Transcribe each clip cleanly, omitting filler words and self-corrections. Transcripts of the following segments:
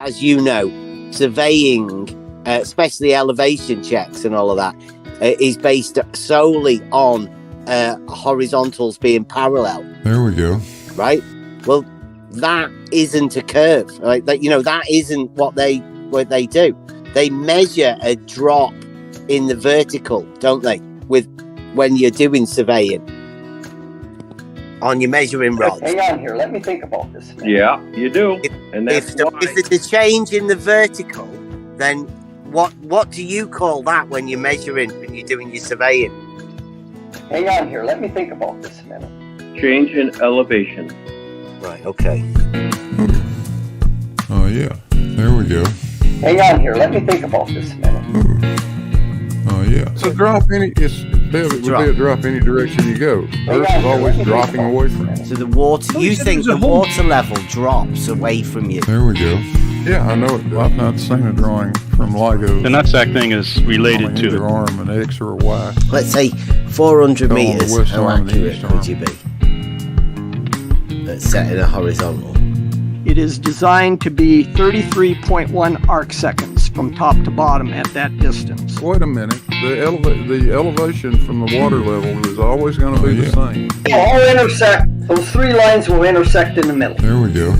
as you know, surveying, especially elevation checks and all of that, is based solely on horizontals being parallel. There we go. Right? Well, that isn't a curve, right? That, that isn't what they do. They measure a drop in the vertical, don't they? When you're doing surveying on your measuring rods. Hang on here. Let me think about this. Yeah, you do. If there's a change in the vertical, then what do you call that when you're measuring, when you're doing your surveying? Hang on here. Let me think about this a minute. Change in elevation. Right, okay. Oh, yeah. There we go. Hang on here. Let me think about this a minute. Oh, yeah. It's a drop it would be a drop any direction you go. Earth is always dropping away from you. So the water, you think the water level drops away from you? There we go. Yeah, I know it. I've not seen a drawing from LIGO. The nutsack thing is related to either arm, an X or a Y. Let's say 400 meters. How accurate could you be at setting a horizontal? It is designed to be 33.1 arc seconds from top to bottom at that distance. Wait a minute. The elevation from the water level is always going to be the same. They'll all intersect. Those three lines will intersect in the middle. There we go.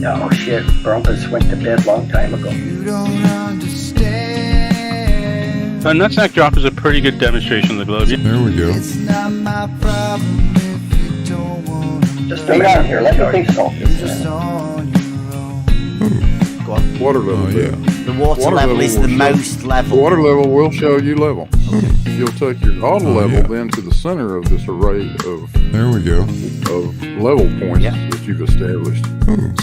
Oh shit, Brumpus went to bed a long time ago. a nutsack drop is a pretty good demonstration of the globe. There we go. It's not my problem if you don't want to. Just hang on here. Let me think about this. Just on your own. Go on. Water level. The water level is the most level. The water level will show you level. You'll take your auto level then to the center of this array of level points that you've established.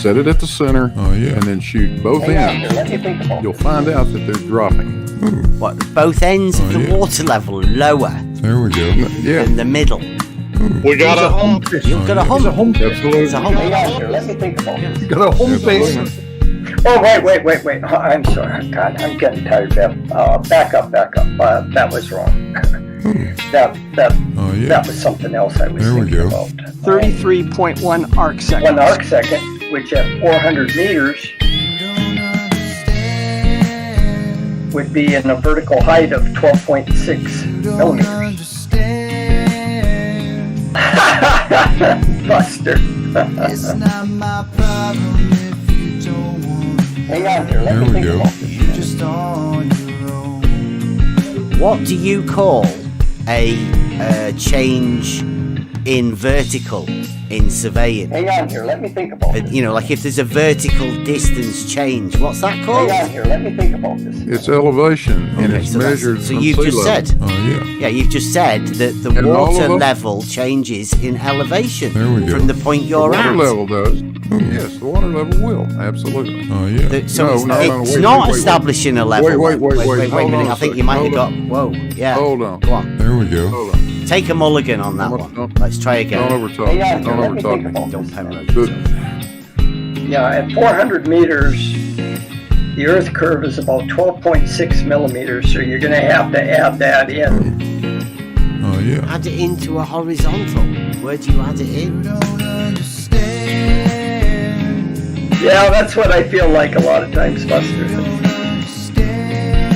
Set it at the center and then shoot both ends. You'll find out that they're dropping. What, both ends of the water level lower There we go. than the middle? We got a home. You've got a hump. Absolutely. It's a hump. Hang on here. Let me think about this. Got a home base. Oh, wait. Oh, I'm sorry. God, I'm getting tired, Bev. Back up. That was wrong. That was something else I was thinking about. 33.1 arc seconds. 1 arc second, which at 400 meters would be in a vertical height of 12.6 millimeters. Buster. It's not my problem if you don't want to. Hang on here. Let me think about this. You're just on your own. What do you call a change in vertical in surveying? Hang on here. Let me think about this. Like if there's a vertical distance change, what's that called? Hang on here. Let me think about this. It's elevation and it's measured so from you've sea just level. said. Oh, yeah. Yeah, you've just said that the And all water of them? level changes in elevation There we go. from the point you're the water at. level does. Yes, the water level will. Absolutely. Oh, yeah. So it's wait, not wait. establishing a level. Wait a Wait a Hold minute. on I think a you might have second. got. Whoa. Yeah. Hold on. Go on. There we go. Hold on. Take a mulligan on that one. Let's try again. Don't overtalk. Hang on here. Don't Let me think overtalk. about Don't this. Penrose. Yeah, at 400 meters, the Earth curve is about 12.6 millimeters, so you're going to have to add that in. Oh, yeah. Add it into a horizontal. Where do you add it in? Don't understand. Yeah, that's what I feel like a lot of times, Buster. Don't understand.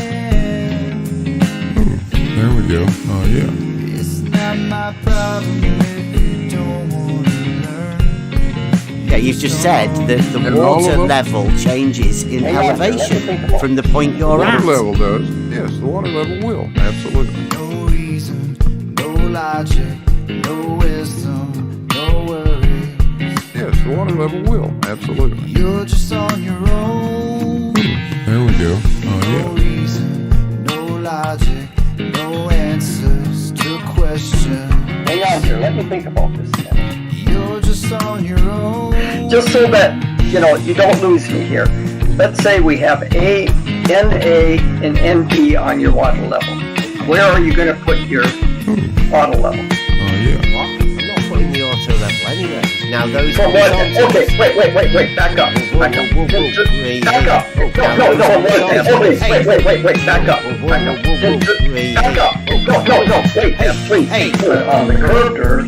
There we go. Oh, yeah. It's not my problem if you don't want to learn. Yeah, you've just said that the And all of water them? level changes in Hang on, let me elevation think about from the point The you're water at. level does. Yes, the water level will. Absolutely. No reason, no logic, no wisdom, no worries. Yes, the water level will. Absolutely. You're just on your own. There we go. Oh, No yeah. reason, no logic, no answers to question. Hang on here, let me think about this. You're just on your own. Just so that, you don't lose me here. Let's say we have A, NA, and NB on your water level. Where are you going to put your water level? Oh, yeah. What? I'm not putting the auto level anywhere. Now those. So what? Okay, wait, back up. Back up. Back up. No, wait, back up. Back up. No, wait, please. On the curved Earth,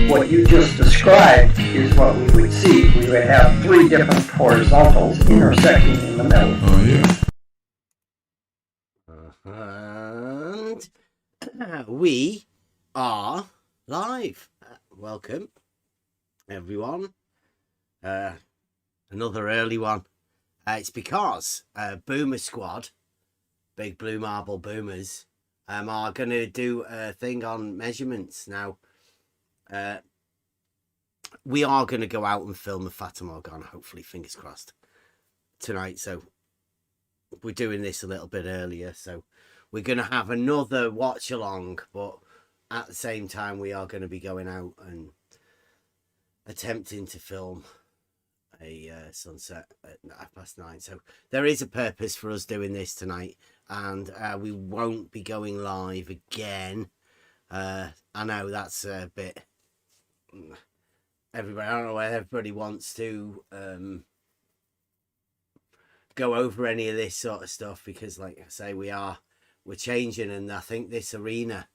what you just described is what we would see. We would have three different horizontals intersecting in the middle. Oh, yeah. And we are live. Welcome, everyone. Another early one. It's because Boomer Squad, Big Blue Marble Boomers, are going to do a thing on measurements. Now, we are going to go out and film the Fata Morgana, hopefully, fingers crossed, tonight. So we're doing this a little bit earlier. So we're going to have another watch along, but at the same time, we are going to be going out and attempting to film a sunset at 9:30. So there is a purpose for us doing this tonight, and we won't be going live again. I know that's a bit everybody, I don't know whether everybody wants to go over any of this sort of stuff, because like I say, we're changing, and I think this arena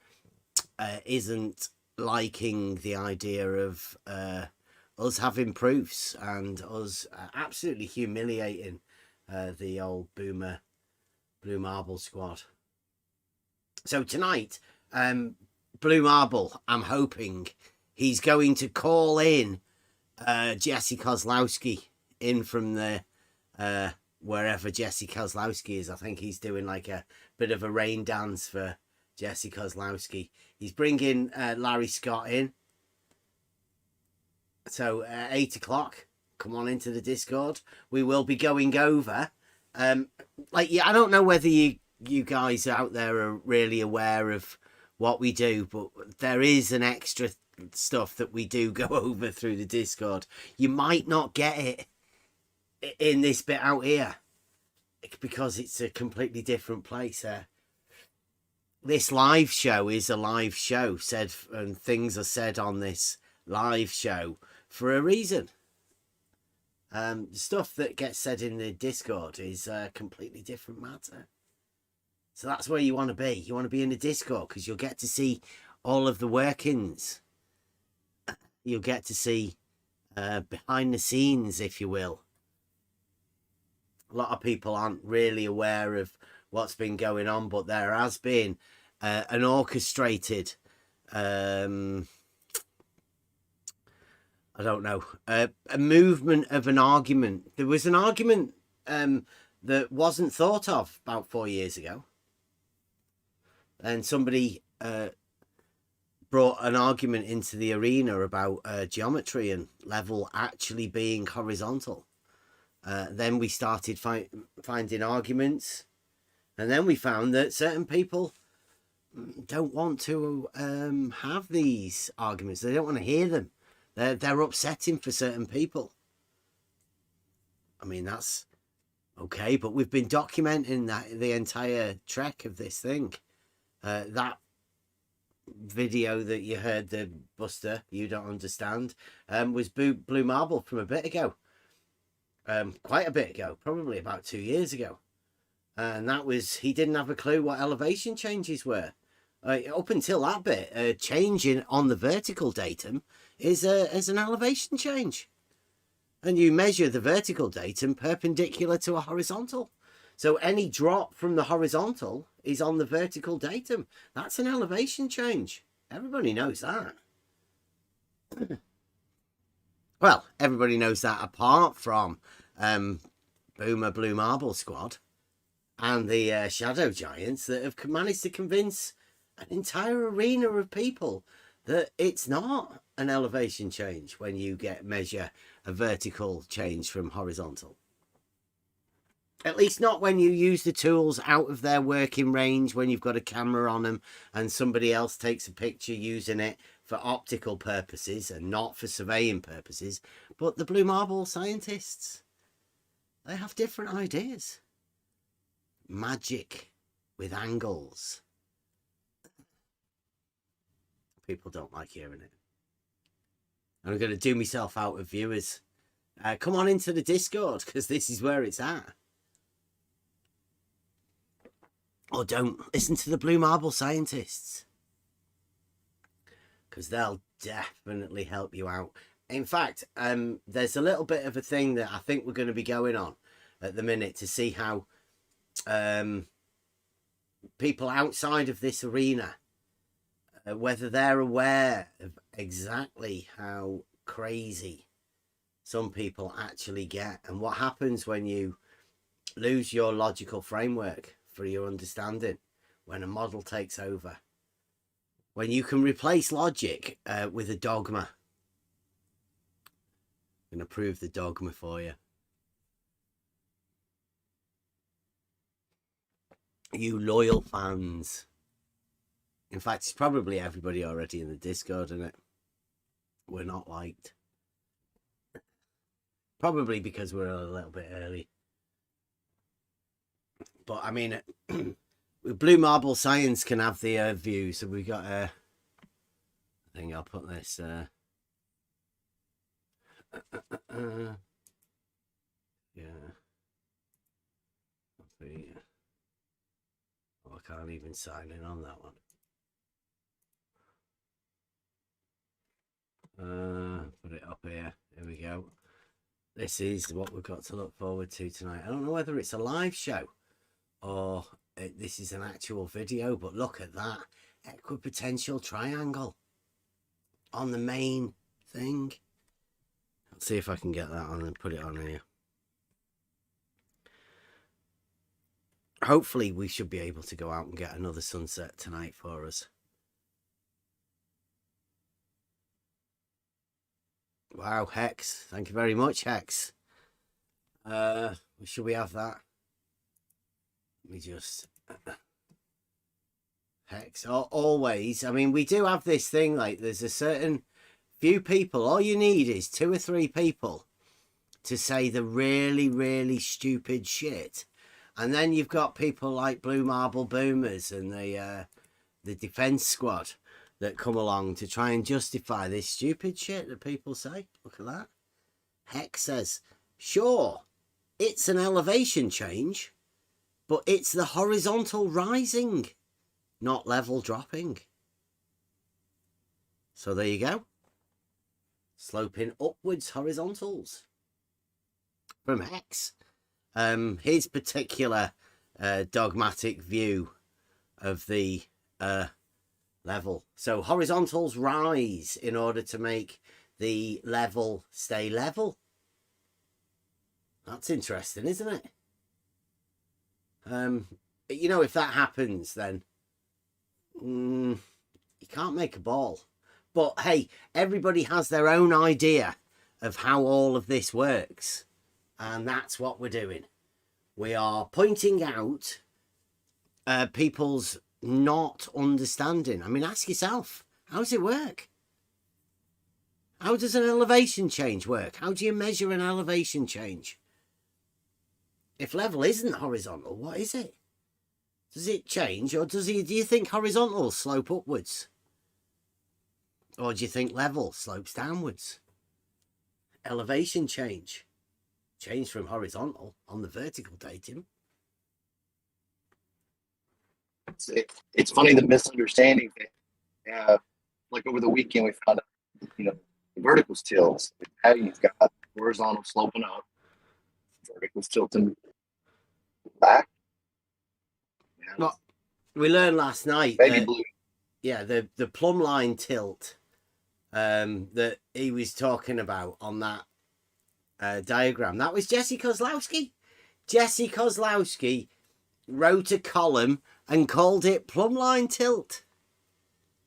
isn't liking the idea of us having proofs and us absolutely humiliating the old Boomer Blue Marble squad. So tonight, Blue Marble, I'm hoping he's going to call in Jesse Kozlowski in from the wherever Jesse Kozlowski is. I think he's doing like a bit of a rain dance for Jesse Kozlowski. He's bringing Larry Scott in. So 8 o'clock, come on into the Discord. We will be going over. I don't know whether you guys out there are really aware of what we do, but there is an extra stuff that we do go over through the Discord. You might not get it in this bit out here because it's a completely different place. This live show is a live show, and things are said on this live show for a reason. Stuff that gets said in the Discord is a completely different matter. So that's where you want to be. You want to be in the Discord because you'll get to see all of the workings. You'll get to see behind the scenes, if you will. A lot of people aren't really aware of what's been going on, but there has been an orchestrated I don't know, a movement of an argument. There was an argument that wasn't thought of about 4 years ago. And somebody brought an argument into the arena about geometry and level actually being horizontal. Then we started finding arguments. And then we found that certain people don't want to have these arguments. They don't want to hear them. They're upsetting for certain people. I mean, that's okay, but we've been documenting the entire trek of this thing. That video that you heard, the Buster, you don't understand, was Blue Marble from a bit ago. Quite a bit ago, probably about 2 years ago. And that was, he didn't have a clue what elevation changes were. Up until that bit, changing on the vertical datum is an elevation change. And you measure the vertical datum perpendicular to a horizontal. So any drop from the horizontal is on the vertical datum. That's an elevation change. Everybody knows that. Well, everybody knows that apart from Boomer Blue Marble Squad and the Shadow Giants that have managed to convince an entire arena of people that it's not an elevation change when you measure a vertical change from horizontal. At least not when you use the tools out of their working range, when you've got a camera on them and somebody else takes a picture using it for optical purposes and not for surveying purposes. But the Blue Marble scientists, they have different ideas. Magic with angles. People don't like hearing it. I'm going to do myself out of viewers. Come on into the Discord, because this is where it's at. Or don't listen to the Blue Marble scientists. because they'll definitely help you out. In fact, there's a little bit of a thing that I think we're going to be going on at the minute to see how people outside of this arena, whether they're aware of exactly how crazy some people actually get and what happens when you lose your logical framework for your understanding, when a model takes over, when you can replace logic with a dogma. I'm going to prove the dogma for you. You loyal fans. In fact, it's probably everybody already in the Discord, isn't it? We're not liked. Probably because we're a little bit early. But I mean, Blue Marble Science can have the view. So we've got I think I'll put this. Yeah. Oh, I can't even sign in on that one. Put it up here. Here we go. This is what we've got to look forward to tonight. I don't know whether it's a live show or this is an actual video, but look at that equipotential triangle on the main thing. Let's see if I can get that on and put it on here. Hopefully we should be able to go out and get another sunset tonight for us. Wow, Hex. Thank you very much, Hex. Should we have that? Let me just... Hex. Always. I mean, we do have this thing, like, there's a certain few people. All you need is 2 or 3 people to say the really, really stupid shit. And then you've got people like Blue Marble Boomers and the Defense Squad that come along to try and justify this stupid shit that people say. Look at that. Hex says, sure, it's an elevation change, but it's the horizontal rising, not level dropping. So there you go. Sloping upwards horizontals from Hex. His particular dogmatic view of the level. So horizontals rise in order to make the level stay level. That's interesting, isn't it? You know, if that happens, then you can't make a ball. But hey, everybody has their own idea of how all of this works. And that's what we're doing. We are pointing out people's not understanding. I mean, ask yourself, how does it work? How does an elevation change work? How do you measure an elevation change? If level isn't horizontal, what is it? Does it change, or do you think horizontal slope upwards? Or do you think level slopes downwards? Elevation change from horizontal on the vertical datum. It's funny, the misunderstanding that like over the weekend we found out, you know, the vertical's tilts. How you've got horizontal sloping up, vertical's tilting back. Yeah. Well, we learned last night Baby blue. Yeah, the plumb line tilt that he was talking about on that diagram. That was Jesse Kozlowski. Jesse Kozlowski wrote a column and called it plumb line tilt,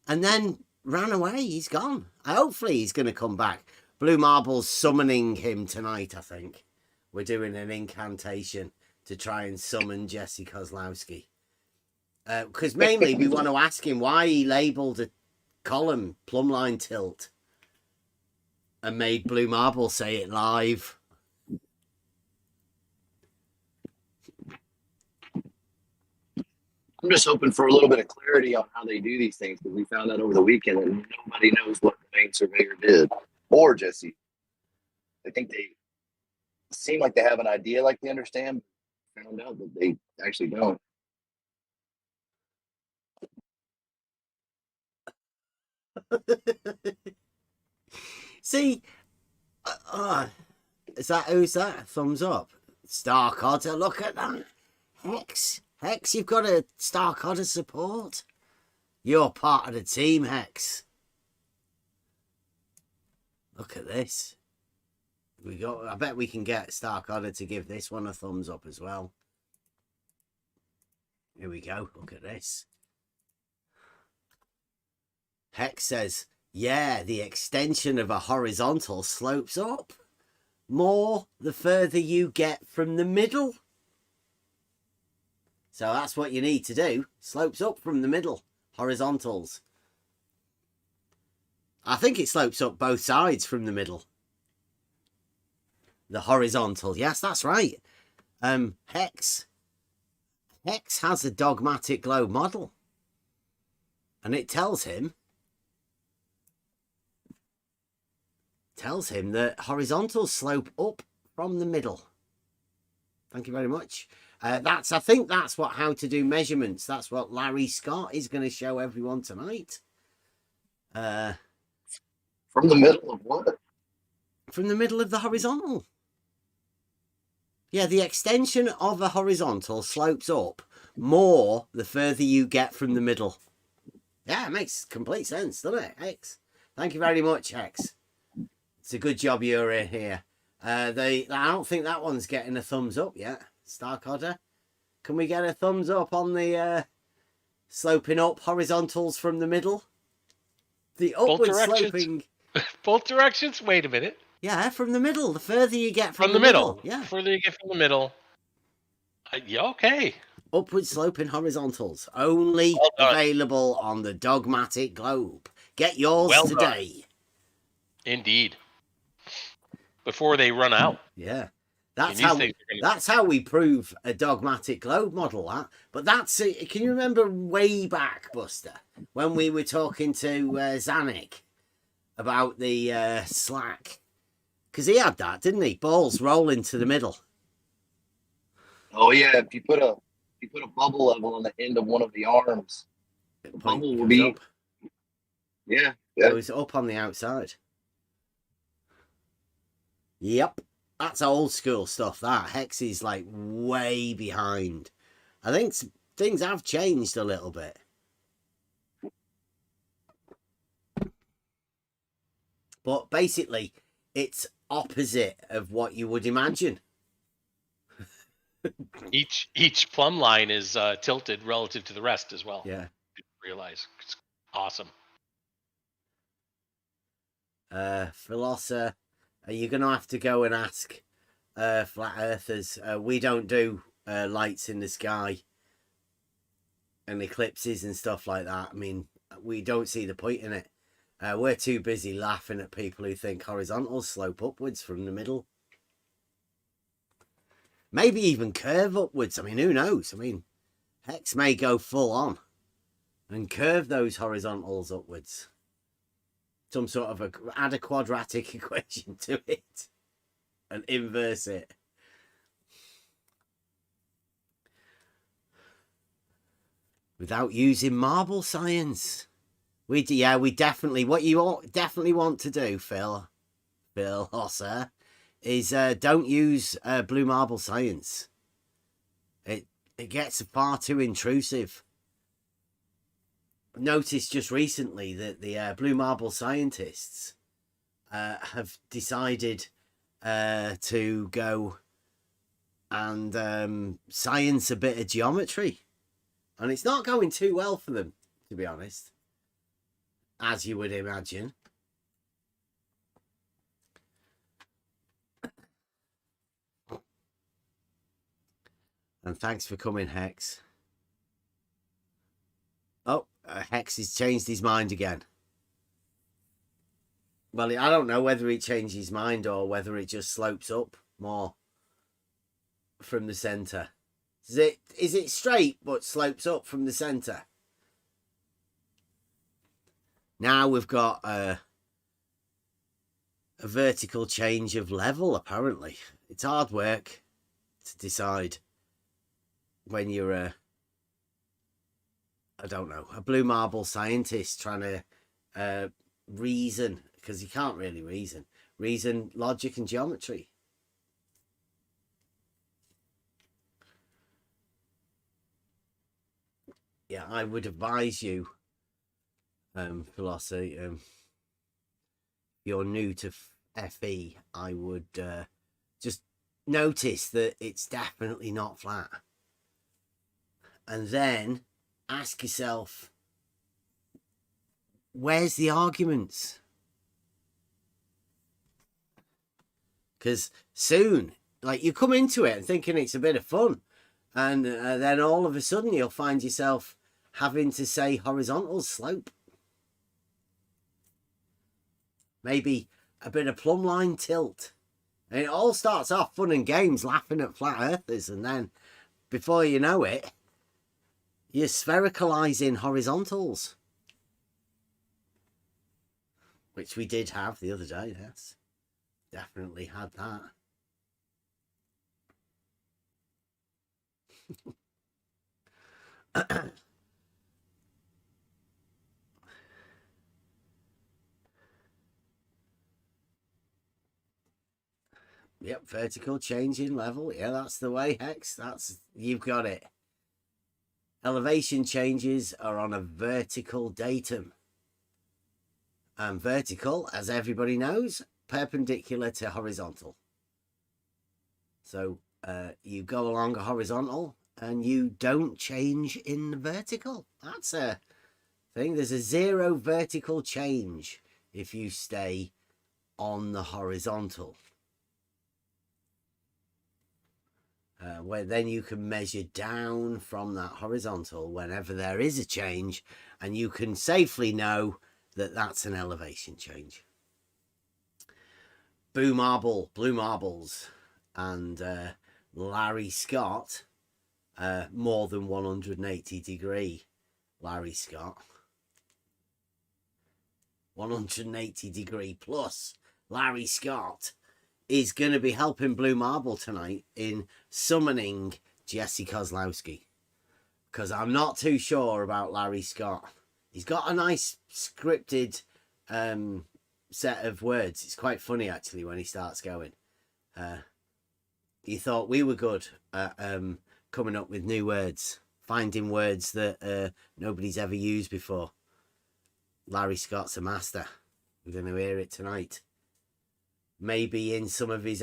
and then ran away. He's gone. Hopefully he's going to come back. Blue Marble's summoning him tonight, I think. We're doing an incantation to try and summon Jesse Kozlowski. Because mainly we want to ask him why he labelled a column plumb line tilt and made Blue Marble say it live. I'm just hoping for a little bit of clarity on how they do these things, because we found out over the weekend that nobody knows what the main surveyor did or Jesse. I think they seem like they have an idea, like they understand, but found out that they actually don't. See, is that who's that? Thumbs up. Star Otter, look at that. Hex, you've got a Star Otter support. You're part of the team, Hex. Look at this. I bet we can get Star Otter to give this one a thumbs up as well. Here we go. Look at this. Hex says, yeah, the extension of a horizontal slopes up more the further you get from the middle. So that's what you need to do. Slopes up from the middle. Horizontals. I think it slopes up both sides from the middle. The horizontal. Yes, that's right. Hex has a dogmatic globe model. And it tells him that horizontals slope up from the middle. Thank you very much. I think that's how to do measurements. That's what Larry Scott is going to show everyone tonight. From the middle of what? From the middle of the horizontal. Yeah, the extension of a horizontal slopes up more the further you get from the middle. Yeah, it makes complete sense, doesn't it, Hex? Thank you very much, Hex. It's a good job you're in here. I don't think that one's getting a thumbs up yet. Star Otter, can we get a thumbs up on the sloping up horizontals from the middle? The upward sloping. Both directions? Wait a minute. Yeah, from the middle. The further you get from the middle. Yeah. The further you get from the middle. Yeah, okay. Upward sloping horizontals. Only available on the dogmatic globe. Get yours today. Done. Indeed. Before they run out. Yeah. That's how we prove a dogmatic globe model. But that's it. Can you remember way back, Buster, when we were talking to Zanuck about the slack? Because he had that, didn't he? Balls rolling to the middle. Oh yeah, if you put a bubble level on the end of one of the arms, the bubble will be up. Yeah. It was up on the outside. Yep. That's old school stuff, that. Hex is like way behind. I think things have changed a little bit. But basically, it's opposite of what you would imagine. Each plumb line is tilted relative to the rest as well. Yeah. Realize it's awesome. Philosopher, you're going to have to go and ask flat earthers. We don't do lights in the sky and eclipses and stuff like that. I mean, we don't see the point in it. We're too busy laughing at people who think horizontals slope upwards from the middle. Maybe even curve upwards. I mean, who knows? I mean, Hex may go full on and curve those horizontals upwards. Some sort of add a quadratic equation to it and inverse it. Without using marble science. We definitely, what you definitely want to do, Phil Hosser, is don't use blue marble science. It gets far too intrusive. Noticed just recently that the blue marble scientists have decided to go and science a bit of geometry, and it's not going too well for them, to be honest, as you would imagine. And thanks for coming, Hex. Oh, Hex has changed his mind again. Well, I don't know whether he changed his mind or whether it just slopes up more from the centre. Is it straight but slopes up from the centre? Now we've got a vertical change of level, apparently. It's hard work to decide when you're I don't know, a blue marble scientist trying to reason, because you can't really reason logic and geometry. Yeah, I would advise you, philosophy, you're new to FE, I would just notice that it's definitely not flat. And then ask yourself, where's the arguments? Because soon, like, you come into it and thinking it's a bit of fun, and then all of a sudden you'll find yourself having to say horizontal slope. Maybe a bit of plumb line tilt. And it all starts off fun and games, laughing at flat earthers, and then before you know it, you're sphericalizing horizontals. Which we did have the other day, yes. Definitely had that. Yep, vertical change in level. Yeah, that's the way, Hex. You've got it. Elevation changes are on a vertical datum. And vertical, as everybody knows, perpendicular to horizontal. So you go along a horizontal and you don't change in the vertical. That's a thing. There's a zero vertical change if you stay on the horizontal. Where then you can measure down from that horizontal whenever there is a change, and you can safely know that that's an elevation change. Blue Marbles, and Larry Scott, more than 180 degree Larry Scott. 180 degree plus Larry Scott is going to be helping Blue Marble tonight in summoning Jesse Kozlowski, because I'm not too sure about Larry Scott. He's got a nice scripted set of words. It's quite funny, actually, when he starts going. He thought we were good at coming up with new words, finding words that nobody's ever used before. Larry Scott's a master. We're going to hear it tonight. Maybe in some of his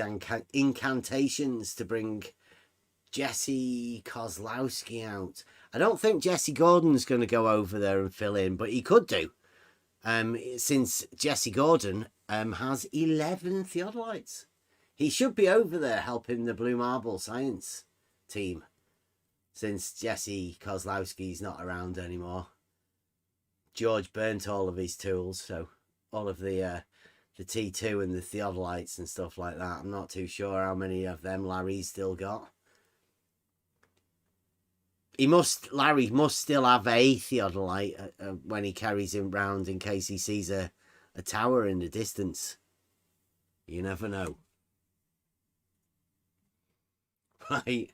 incantations to bring Jesse Kozlowski out. I don't think Jesse Gordon's going to go over there and fill in, but he could do. Since Jesse Gordon has 11 theodolites. He should be over there helping the Blue Marble Science team, since Jesse Kozlowski's not around anymore. George burnt all of his tools, so all of the T2 and the theodolites and stuff like that. I'm not too sure how many of them Larry's still got. Larry must still have a theodolite when he carries him round in case he sees a tower in the distance. You never know. Right.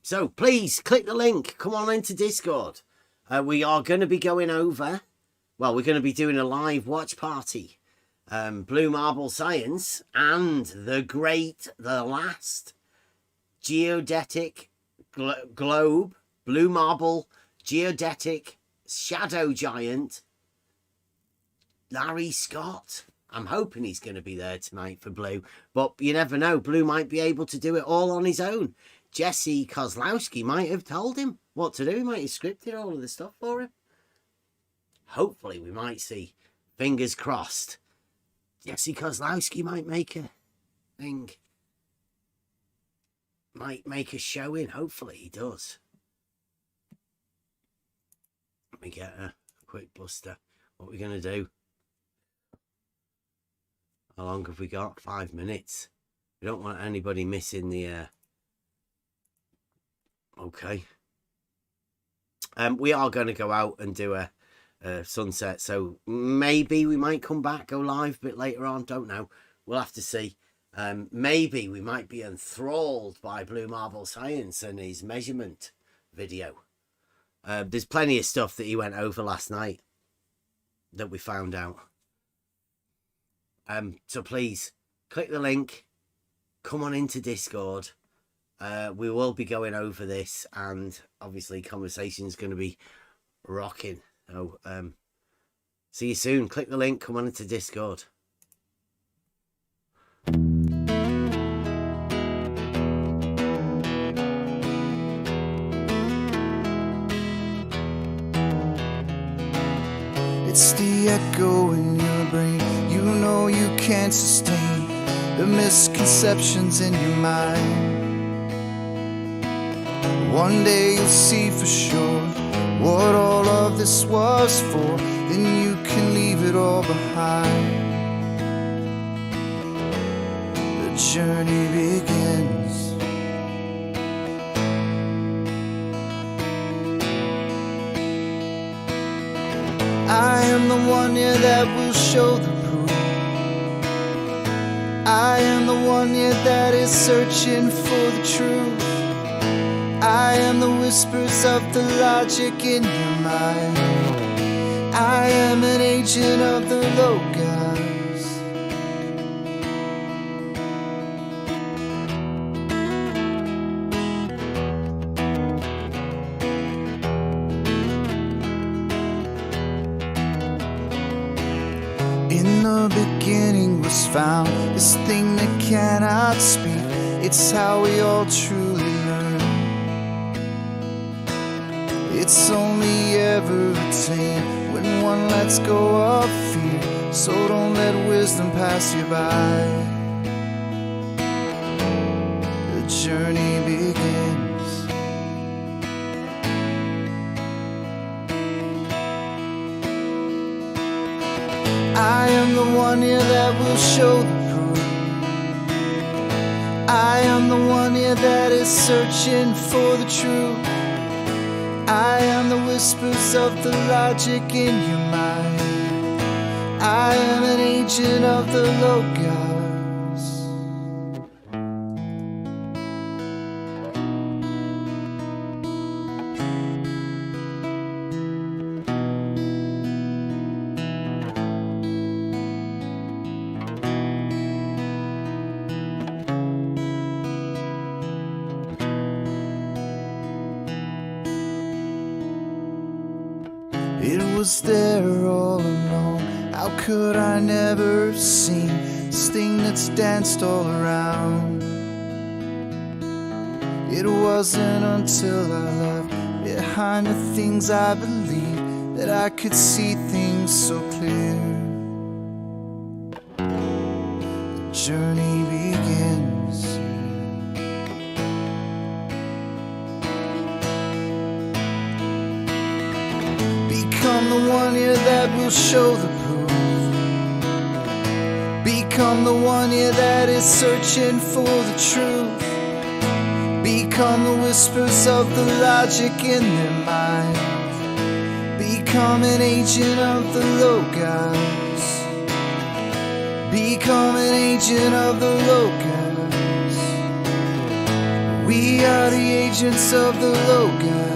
So please click the link. Come on into Discord. We are going to be going over. Well, we're going to be doing a live watch party. Blue Marble Science and the last geodetic globe, Blue Marble geodetic shadow giant, Larry Scott. I'm hoping he's going to be there tonight for Blue, but you never know. Blue might be able to do it all on his own. Jesse Kozlowski might have told him what to do. He might have scripted all of the stuff for him. Hopefully we might see, fingers crossed, Jesse Kozlowski might make a thing. Might make a show in. Hopefully he does. Let me get a quick buster. What are we going to do? How long have we got? 5 minutes. We don't want anybody missing the... Okay. We are going to go out and do a sunset. So maybe we might come back, go live a bit later on. Don't know. We'll have to see. Maybe we might be enthralled by Blue Marble Science and his measurement video. There's plenty of stuff that he went over last night. that we found out. So please click the link, come on into Discord. We will be going over this, and obviously conversation is going to be rocking. So see you soon. Click the link, come on into Discord. It's the echo in your brain. You know you can't sustain the misconceptions in your mind. One day you'll see for sure what all of this was for. Then you can leave it all behind. The journey begins. I am the one, yeah, that will show the proof. I am the one, yeah, that is searching for the truth. I am the whispers of the logic in your mind. I am an agent of the Logos. In the beginning was found this thing that cannot speak. It's how we all truly learn. It's only ever attained when one lets go of fear. So don't let wisdom pass you by. The journey begins. I am the one, yeah, that will show the proof. I am the one, yeah, that is searching for the truth. I am the whispers of the logic in your mind. I am an agent of the Logos. It was there all along. How could I never have seen this thing that's danced all around? It wasn't until I left behind the things I believed that I could see things so clear. The journey begins. Become the one, yeah, that will show the proof. Become the one, yeah, that is searching for the truth. Become the whispers of the logic in their mind. Become an agent of the Logos. Become an agent of the Logos. We are the agents of the Logos.